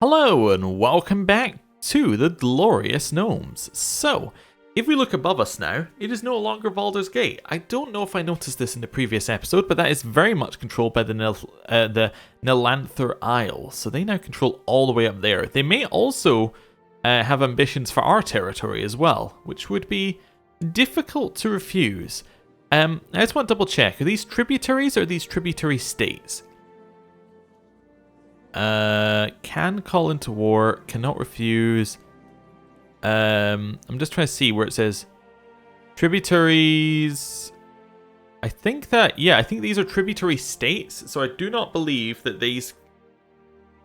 Hello and welcome back to the glorious Gnomes. So, if we look above us now, it is no longer Baldur's Gate. I don't know if I noticed this in the previous episode, but that is very much controlled by the Nilanther Isle. So they now control all the way up there. They may also have ambitions for our territory as well, which would be difficult to refuse. I just want to double check. Are these tributaries or are these tributary states? Can call into war, cannot refuse. I'm just trying to see where it says tributaries. I think these are tributary states, so I do not believe that these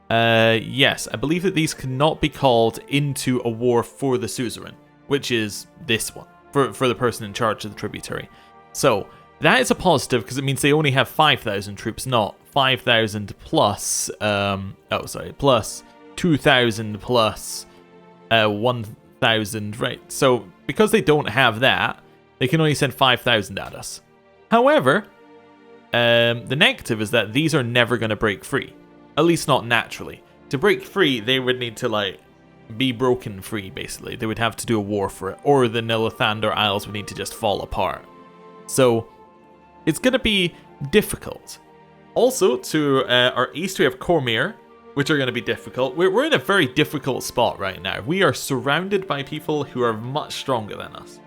yes, I believe that these cannot be called into a war for the suzerain, which is this one, for the person in charge of the tributary. So that is a positive because it means they only have 5,000 troops, not 5,000 plus, plus 2,000 plus 1,000, right? So because they don't have that, they can only send 5,000 at us. However, the negative is that these are never going to break free, at least not naturally. To break free, they would need to be broken free, basically. They would have to do a war for it, or the Nilanther Isles would need to just fall apart. So it's going to be difficult. Also, to our east, we have Cormyr, which are going to be difficult. We're in a very difficult spot right now. We are surrounded by people who are much stronger than us.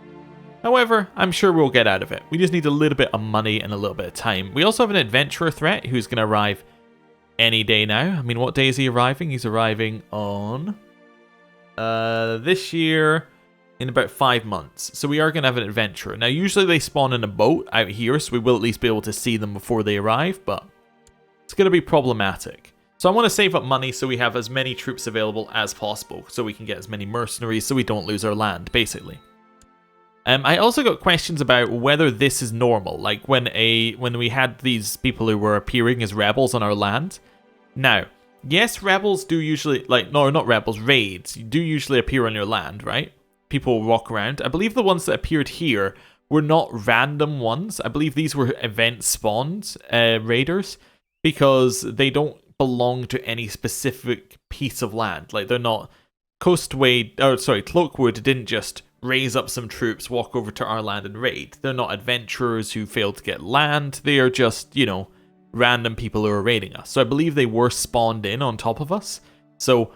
However, I'm sure we'll get out of it. We just need a little bit of money and a little bit of time. We also have an adventurer threat who's going to arrive any day now. I mean, what day is he arriving? He's arriving on this year in about 5 months. So we are going to have an adventurer. Now, usually they spawn in a boat out here, so we will at least be able to see them before they arrive, but it's going to be problematic. So I want to save up money so we have as many troops available as possible, so we can get as many mercenaries so we don't lose our land, basically. I also got questions about whether this is normal, like when we had these people who were appearing as rebels on our land. Now, yes, rebels do usually, not rebels, raids do usually appear on your land, right? People walk around. I believe the ones that appeared here were not random ones. I believe these were event spawned raiders because they don't belong to any specific piece of land. Like, they're not Cloakwood didn't just raise up some troops, walk over to our land and raid. They're not adventurers who failed to get land. They are just, random people who are raiding us. So I believe they were spawned in on top of us. So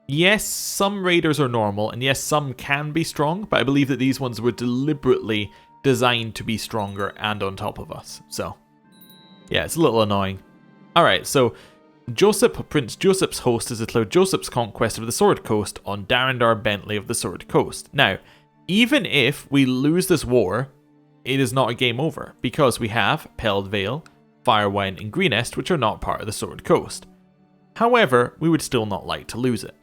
yes, some raiders are normal, and yes, some can be strong, but I believe that these ones were deliberately designed to be stronger and on top of us. So yeah, it's a little annoying. Alright, so Prince Joseph's host has declared Joseph's conquest of the Sword Coast on Daryndar Bentley of the Sword Coast. Now, even if we lose this war, it is not a game over, because we have Peld Vale, Firewine, and Greenest, which are not part of the Sword Coast. However, we would still not like to lose it.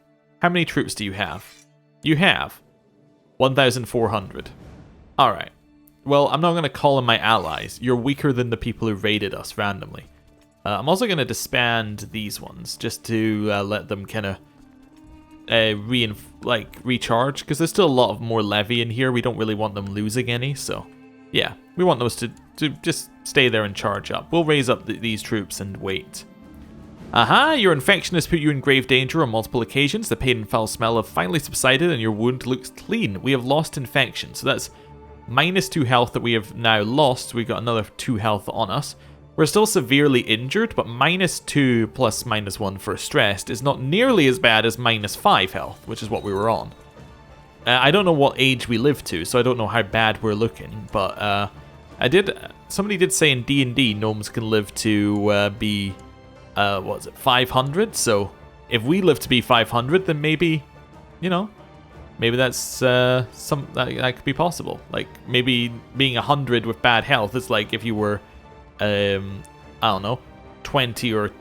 How many troops do you have? You have 1,400. Alright. Well, I'm not going to call them my allies. You're weaker than the people who raided us randomly. I'm also going to disband these ones, just to let them kind of recharge, because there's still a lot of more levy in here. We don't really want them losing any, so yeah, we want those to just stay there and charge up. We'll raise up these troops and wait. Aha, your infection has put you in grave danger on multiple occasions. The pain and foul smell have finally subsided and your wound looks clean. We have lost infection, so that's -2 health that we have now lost. We've got another 2 health on us. We're still severely injured, but -2 plus -1 for stressed is not nearly as bad as -5 health, which is what we were on. I don't know what age we live to, so I don't know how bad we're looking, but somebody did say in D&D gnomes can live to be 500, so if we live to be 500, then maybe, maybe that's that could be possible. Like, maybe being 100 with bad health is like if you were I don't know, 20 or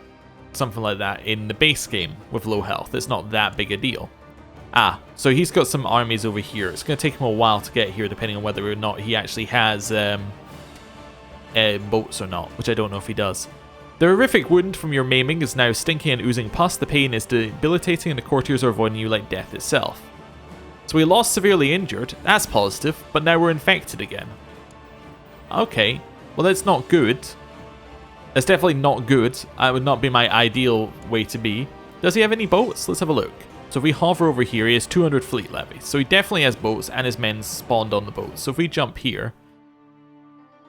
something like that in the base game with low health. It's not that big a deal. So he's got some armies over here. It's going to take him a while to get here, depending on whether or not he actually has boats or not, which I don't know if he does. The horrific wound from your maiming is now stinking and oozing pus. The pain is debilitating and the courtiers are avoiding you like death itself. So we lost severely injured. That's positive, but now we're infected again. Okay. Well, that's not good. That's definitely not good. That would not be my ideal way to be. Does he have any boats? Let's have a look. So if we hover over here, he has 200 fleet levies. So he definitely has boats, and his men spawned on the boats. So if we jump here,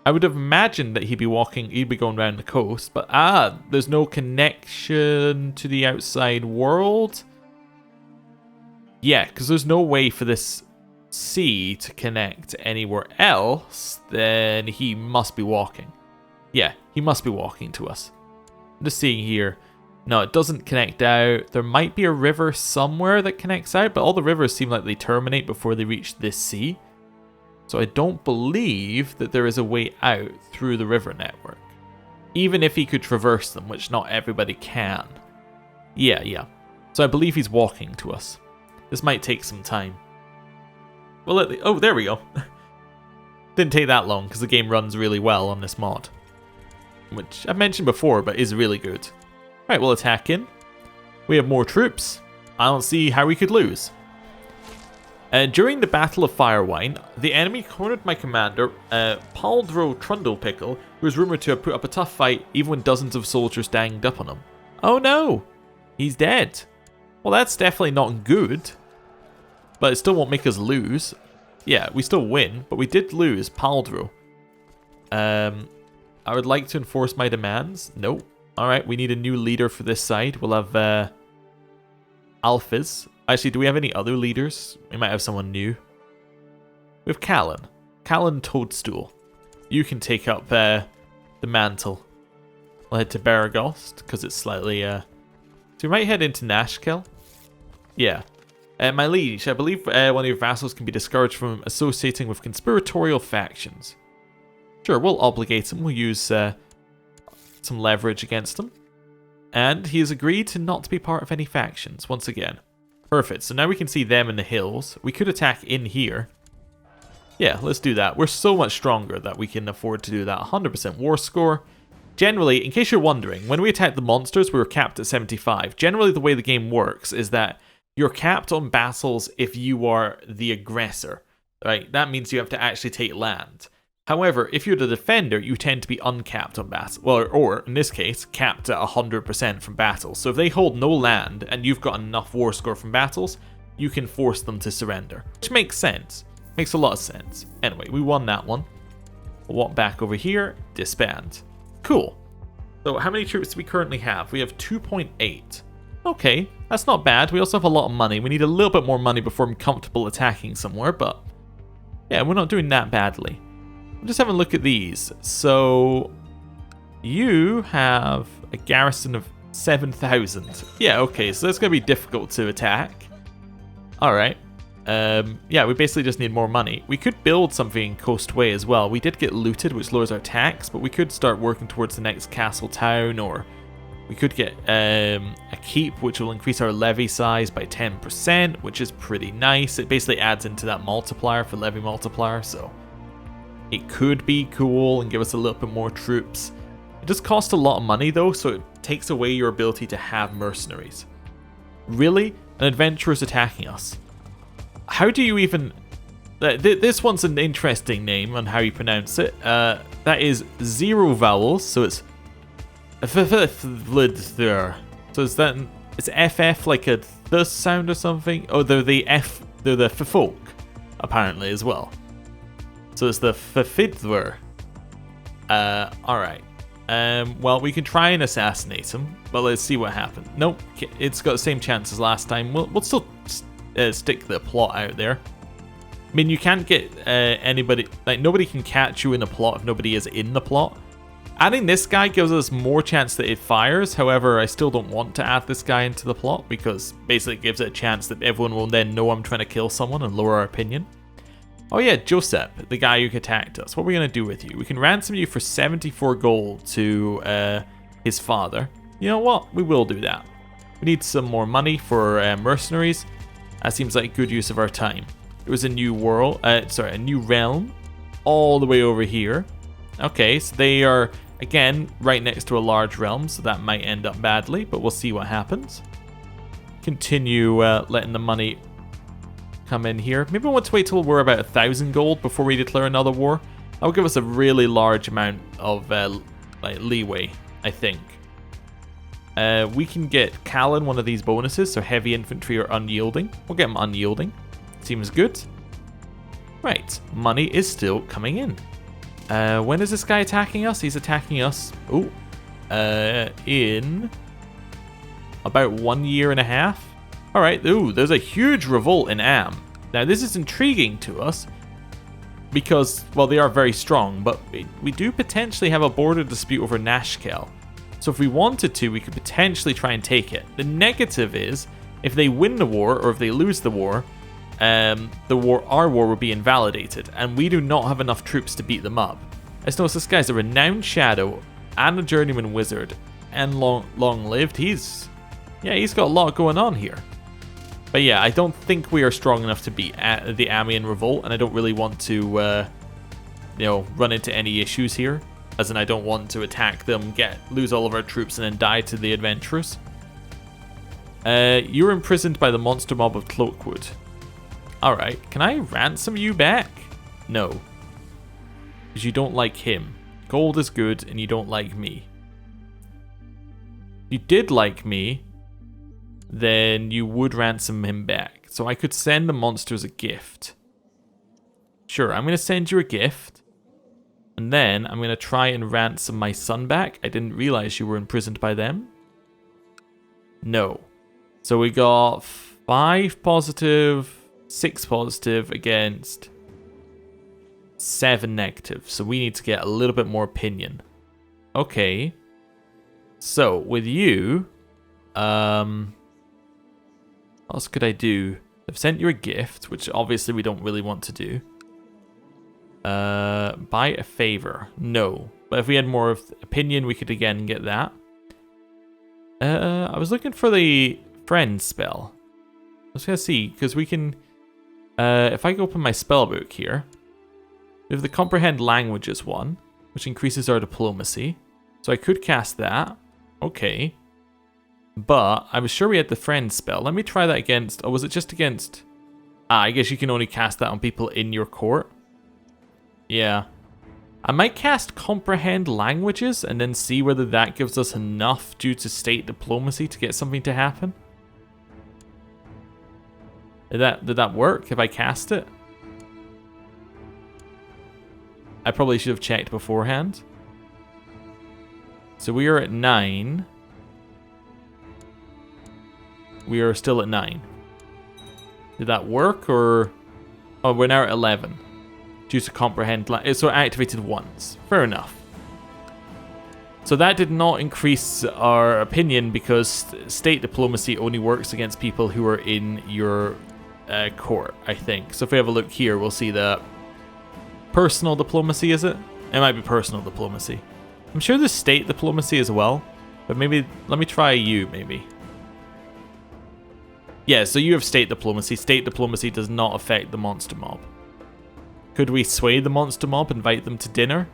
I would have imagined that he'd be going around the coast, but there's no connection to the outside world. Yeah, because there's no way for this sea to connect anywhere else, then he must be walking. Yeah, he must be walking to us. I'm just seeing here. No, it doesn't connect out. There might be a river somewhere that connects out, but all the rivers seem like they terminate before they reach this sea. So I don't believe that there is a way out through the river network. Even if he could traverse them, which not everybody can. Yeah. So I believe he's walking to us. This might take some time. Well, oh, there we go. Didn't take that long because the game runs really well on this mod. Which I've mentioned before, but is really good. Right, we'll attack in. We have more troops. I don't see how we could lose. During the Battle of Faerun, the enemy cornered my commander, Paldro Trundlepickle, who was rumoured to have put up a tough fight even when dozens of soldiers ganged up on him. Oh no! He's dead. Well, that's definitely not good. But it still won't make us lose. Yeah, we still win, but we did lose Paldro. I would like to enforce my demands. Nope. Alright, we need a new leader for this side. We'll have Alphas. Actually, do we have any other leaders? We might have someone new. We have Callan. Callan Toadstool. You can take up the mantle. We'll head to Baragost, because it's slightly... So we might head into Nashkel. Yeah. My liege, I believe one of your vassals can be discouraged from associating with conspiratorial factions. Sure, we'll obligate him. We'll use some leverage against him. And he has agreed to not to be part of any factions, once again. Perfect, so now we can see them in the hills. We could attack in here. Yeah, let's do that. We're so much stronger that we can afford to do that. 100% war score. Generally, in case you're wondering, when we attacked the monsters, we were capped at 75. Generally, the way the game works is that you're capped on battles if you are the aggressor. Right? That means you have to actually take land. However, if you're the defender, you tend to be uncapped on battles. Well, or in this case, capped at 100% from battles. So if they hold no land and you've got enough war score from battles, you can force them to surrender. Which makes sense. Makes a lot of sense. Anyway, we won that one. We'll walk back over here, disband. Cool. So how many troops do we currently have? We have 2.8. Okay, that's not bad. We also have a lot of money. We need a little bit more money before I'm comfortable attacking somewhere, but yeah, we're not doing that badly. I'm just having a look at these. So you have a garrison of 7,000. Yeah, okay, so that's going to be difficult to attack. Alright. Yeah, we basically just need more money. We could build something Coastway as well. We did get looted, which lowers our tax, but we could start working towards the next castle town, or we could get a keep, which will increase our levy size by 10%, which is pretty nice. It basically adds into that multiplier for levy multiplier, so it could be cool and give us a little bit more troops. It does cost a lot of money though, so it takes away your ability to have mercenaries. Really? An adventurer's attacking us. How do you even... This one's an interesting name on how you pronounce it. That is 0 vowels, so it's... So is that... Is FF like a th sound or something? Oh, they're the folk, apparently, as well. So it's the Fafidwer. Alright. Well, we can try and assassinate him, but let's see what happens. Nope, it's got the same chance as last time. We'll still stick the plot out there. I mean, you can't get anybody... Like, nobody can catch you in a plot if nobody is in the plot. Adding this guy gives us more chance that it fires. However, I still don't want to add this guy into the plot, because basically it gives it a chance that everyone will then know I'm trying to kill someone and lower our opinion. Oh yeah, Joseph, the guy who attacked us. What are we going to do with you? We can ransom you for 74 gold to his father. You know what? We will do that. We need some more money for mercenaries. That seems like good use of our time. There was a new world, a new realm all the way over here. Okay, so they are, again, right next to a large realm, so that might end up badly, but we'll see what happens. Continue letting the money come in here. Maybe I want to wait till we're about 1,000 gold before we declare another war. That will give us a really large amount of like leeway, I think. We can get Callan one of these bonuses, so heavy infantry or unyielding. We'll get him unyielding. Seems good. Right, money is still coming in. When is this guy attacking us? He's attacking us, in about 1 year and a half. All right, there's a huge revolt in Am. Now, this is intriguing to us because, well, they are very strong, but we do potentially have a border dispute over Nashkel. So if we wanted to, we could potentially try and take it. The negative is, if they win the war or if they lose the war, our war will be invalidated, and we do not have enough troops to beat them up. Let's notice this guy's a renowned shadow and a journeyman wizard, and long-lived. He's got a lot going on here. But yeah, I don't think we are strong enough to beat the Amiens revolt, and I don't really want to, run into any issues here. As in, I don't want to attack them, lose all of our troops, and then die to the adventurers. You're imprisoned by the monster mob of Cloakwood. Alright, can I ransom you back? No. Because you don't like him. Gold is good, and you don't like me. If you did like me, then you would ransom him back. So I could send the monsters a gift. Sure, I'm going to send you a gift. And then I'm going to try and ransom my son back. I didn't realize you were imprisoned by them. No. So we got 5 positive, 6 positive against 7 negative. So we need to get a little bit more opinion. Okay. So with you, what else could I do? I've sent you a gift, which obviously we don't really want to do. Buy a favor. No. But if we had more of opinion, we could again get that. I was looking for the friend spell. I was going to see, because we can... if I open my spell book here, we have the comprehend languages one, which increases our diplomacy. So I could cast that. Okay. But I was sure we had the friend spell. Let me try that against... Oh, was it just against... I guess you can only cast that on people in your court. Yeah. I might cast comprehend languages and then see whether that gives us enough due to state diplomacy to get something to happen. Did that work if I cast it? I probably should have checked beforehand. So we are at 9. We are still at 9. Did that work or... Oh, we're now at 11. Due to comprehend... So it activated once. Fair enough. So that did not increase our opinion because state diplomacy only works against people who are in your court, I think. So if we have a look here, we'll see that personal diplomacy, is it? It might be personal diplomacy. I'm sure there's state diplomacy as well, but maybe, let me try you, maybe. Yeah, so you have state diplomacy. State diplomacy does not affect the monster mob. Could we sway the monster mob, invite them to dinner?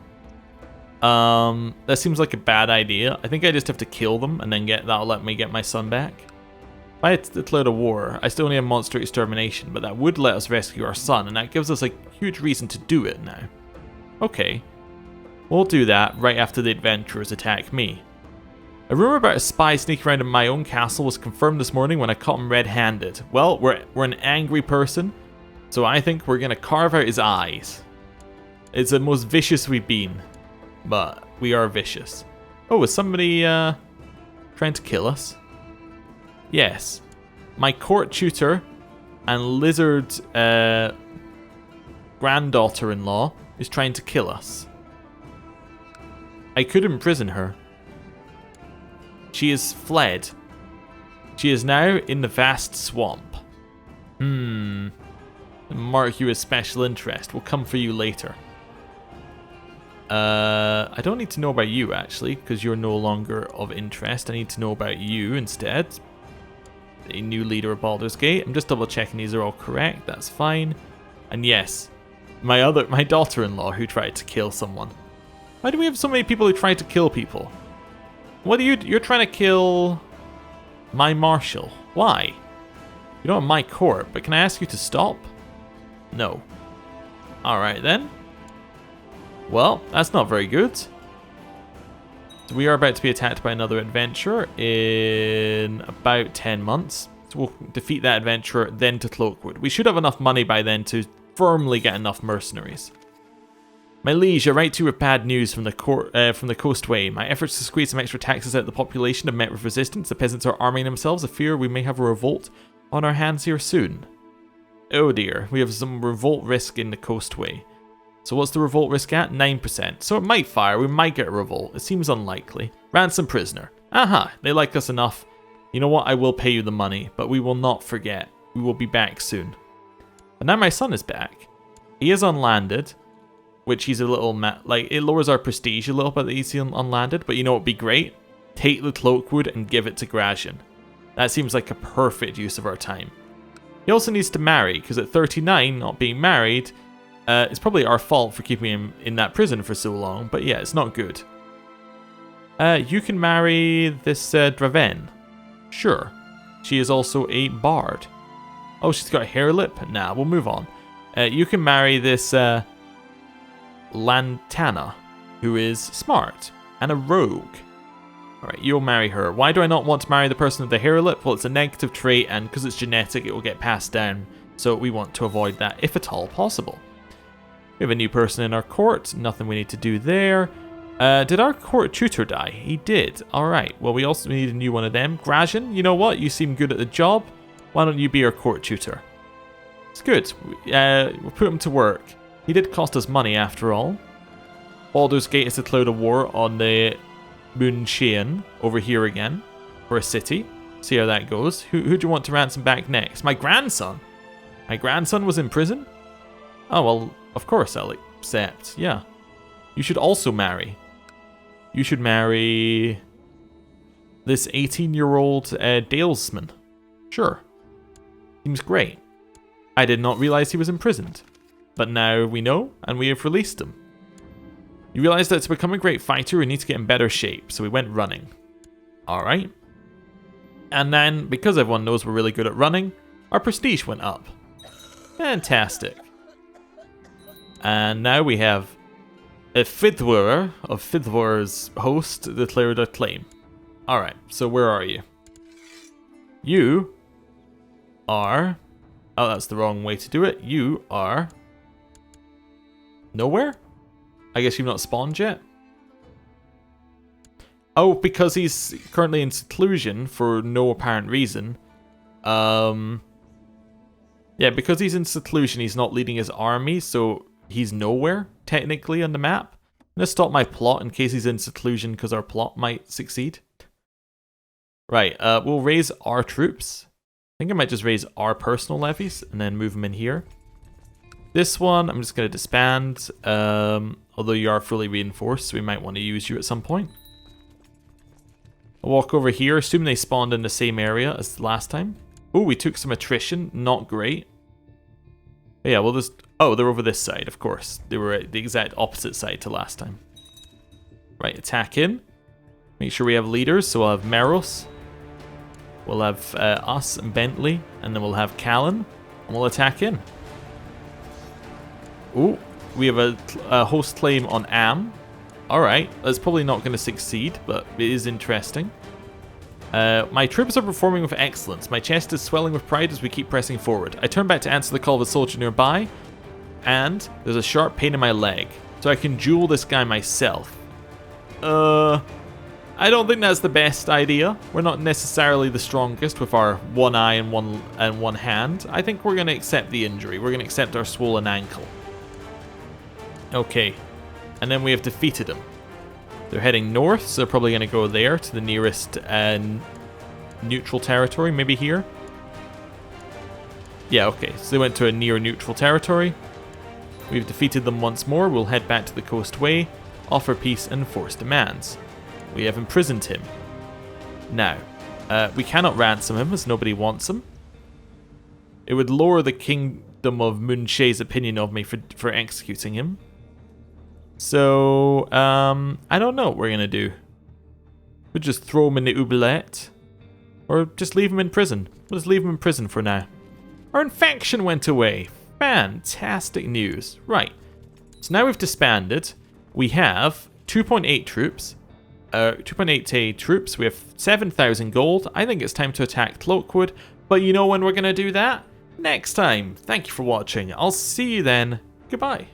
That seems like a bad idea. I think I just have to kill them and then that'll let me get my son back. If I declared a war, I still only have monster extermination, but that would let us rescue our son, and that gives us a huge reason to do it now. Okay. We'll do that right after the adventurers attack me. A rumor about a spy sneaking around in my own castle was confirmed this morning when I caught him red-handed. Well, we're an angry person, so I think we're gonna carve out his eyes. It's the most vicious we've been, but we are vicious. Oh, is somebody trying to kill us? Yes. My court tutor and lizard granddaughter-in-law is trying to kill us. I could imprison her. She has fled. She is now in the vast swamp. Mark you as special interest. We'll come for you later. I don't need to know about you, actually, because you're no longer of interest. I need to know about you instead. A new leader of Baldur's Gate. I'm just double checking these are all correct. That's fine. And yes, my daughter-in-law who tried to kill someone. Why do we have so many people who try to kill people? What are you're trying to kill my marshal. Why? You don't have my court, but can I ask you to stop? No. Alright then. Well, that's not very good. So we are about to be attacked by another adventurer in about 10 months. So we'll defeat that adventurer, then to Cloakwood. We should have enough money by then to firmly get enough mercenaries. My liege, I write to you with bad news from the coastway. My efforts to squeeze some extra taxes out of the population have met with resistance. The peasants are arming themselves. I fear we may have a revolt on our hands here soon. Oh dear, we have some revolt risk in the coastway. So what's the revolt risk at? 9%. So it might fire, we might get a revolt. It seems unlikely. Ransom prisoner. Aha, they like us enough. You know what, I will pay you the money, but we will not forget. We will be back soon. But now my son is back. He is unlanded, which he's a little, like, it lowers our prestige a little bit that he's unlanded, but you know what would be great? Take the Cloakwood and give it to Grazian. That seems like a perfect use of our time. He also needs to marry, because at 39, not being married, it's probably our fault for keeping him in that prison for so long, but yeah, it's not good. You can marry this Draven. Sure. She is also a bard. Oh, she's got a hair lip? Nah, we'll move on. You can marry this Lantana, who is smart and a rogue. Alright, you'll marry her. Why do I not want to marry the person with the hair lip? Well, it's a negative trait, and because it's genetic, it will get passed down. So we want to avoid that, if at all possible. We have a new person in our court. Nothing we need to do there. Did our court tutor die? He did. Alright, well, we also need a new one of them. Grazian, you know what? You seem good at the job. Why don't you be our court tutor? It's good. We'll put him to work. He did cost us money, after all. Baldur's Gate is declared a war on the Moonshaen over here again for a city. See how that goes. Who do you want to ransom back next? My grandson. My grandson was in prison? Oh, well, of course I'll accept. Yeah. You should also marry. You should marry this 18-year-old dalesman. Sure. Seems great. I did not realize he was imprisoned. But now we know, and we have released him. You realize that to become a great fighter, we need to get in better shape, so we went running. Alright. And then, because everyone knows we're really good at running, our prestige went up. Fantastic. And now we have a Fidhwurer of Fidhwurer's host declared a claim. Alright, so where are you? You are... Oh, that's the wrong way to do it. You are... nowhere? I guess you've not spawned yet? Oh, because he's currently in seclusion for no apparent reason. Yeah, because he's in seclusion, he's not leading his army, so he's nowhere, technically, on the map. I'm going to stop my plot in case he's in seclusion, because our plot might succeed. Right, we'll raise our troops. I think I might just raise our personal levies, and then move them in here. This one, I'm just going to disband, although you are fully reinforced, so we might want to use you at some point. I'll walk over here, assume they spawned in the same area as the last time. Oh, we took some attrition, not great. But yeah, we'll just... Oh, they're over this side, of course. They were at the exact opposite side to last time. Right, attack in. Make sure we have leaders, so we'll have Meros. We'll have us and Bentley, and then we'll have Callan, and we'll attack in. Oh, we have a host claim on Am. Alright, that's probably not going to succeed, but it is interesting. My troops are performing with excellence. My chest is swelling with pride as we keep pressing forward. I turn back to answer the call of a soldier nearby, and there's a sharp pain in my leg, so I can duel this guy myself. I don't think that's the best idea. We're not necessarily the strongest with our one eye and one hand. I think we're going to accept the injury. We're going to accept our swollen ankle. Okay, and then we have defeated them. They're heading north, so they're probably going to go there to the nearest neutral territory, maybe here. Yeah, okay, so they went to a near neutral territory. We've defeated them once more. We'll head back to the coastway, offer peace and enforce demands. We have imprisoned him. Now, we cannot ransom him as nobody wants him. It would lower the kingdom of Moonshae's opinion of me for executing him. So, I don't know what we're going to do. We'll just throw him in the oubliette. Or just leave him in prison. We'll just leave him in prison for now. Our infection went away. Fantastic news. Right. So now we've disbanded. We have 2.8 troops. 2.8k troops. We have 7,000 gold. I think it's time to attack Cloakwood. But you know when we're going to do that? Next time. Thank you for watching. I'll see you then. Goodbye.